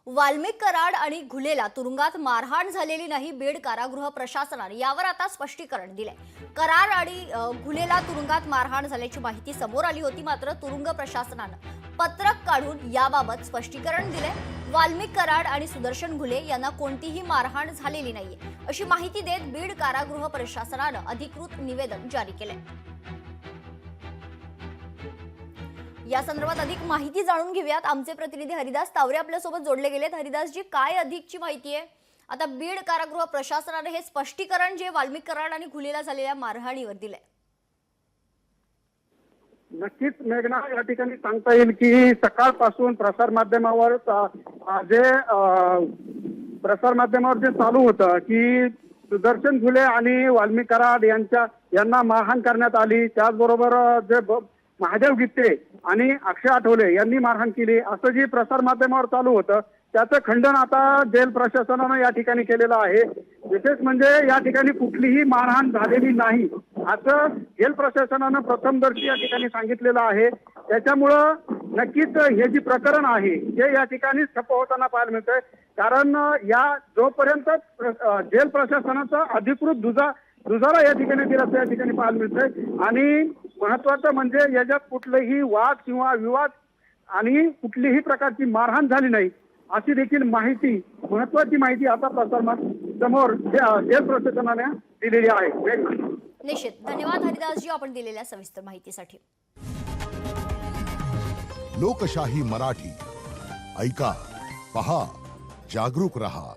वाल्मिक कराड आणि घुलेला तुरुंगात मारहाण झालेली नाही, बीड कारागृह प्रशासनाने यावर आता स्पष्टीकरण दिले। कराड आणि घुलेला तुरुंगात मारहाण झाल्याची माहिती समोर आली होती, मात्र तुरुंग प्रशासनाने पत्रक काढून याबाबत स्पष्टीकरण दिले। वाल्मिक कराड आणि सुदर्शन घुले यांना कोणतीही मारहाण झालेली नाहीये अशी माहिती देत बीड कारागृह प्रशासनाने अधिकृत निवेदन जारी केले। या संदर्भात अधिक माहिती जाणून घेऊयात। आमचे प्रतिनिधी हरिदास तावरे आपल्या सोबत जोडले गेलेत। हरिदास जी, काय अधिकची माहिती आहे? आता बीड कारागृह प्रशासनाने हे स्पष्टीकरण जे वाल्मिक कराड आणि घुलेला झालेल्या मारहाणीवर दिले। नक्कीच मेघना, या ठिकाणी सांगता येईल की सकाळपासून प्रसार माध्यमावर जे चालू होतं की सुदर्शन घुले आणि वाल्मिक कराड यांना मारहाण करण्यात आली, त्याचबरोबर जे महादेव गित्ते आणि अक्षय आठवले यांनी मारहाण केली, असं जी प्रसार माध्यमावर चालू होतं त्याचं खंडन आता जेल प्रशासनानं या ठिकाणी केलेलं आहे। विशेष म्हणजे या ठिकाणी कुठलीही मारहाण झालेली नाही असं जेल प्रशासनानं प्रथमदर्शी या ठिकाणी सांगितलेलं आहे। त्याच्यामुळं नक्कीच हे जे प्रकरण आहे जे या ठिकाणी ठप्प होताना पाहायला मिळतंय, कारण जोपर्यंत जेल प्रशासनाचा अधिकृत दुजारा या ठिकाणी दिला या ठिकाणी पाहायला मिळतंय। आणि महत्वाचं म्हणजे याच्यात कुठलेही वाद किंवा विवाद आणि कुठलीही प्रकारची मारहाण झाली नाही अशी देखील महत्वाची माहिती आता समोर जेल प्रशासनाने दिलेली आहे। निश्चित धन्यवाद हरिदासजी, आपण दिलेल्या सविस्तर माहितीसाठी। लोकशाही मराठी ऐका, पहा, जागरूक रहा।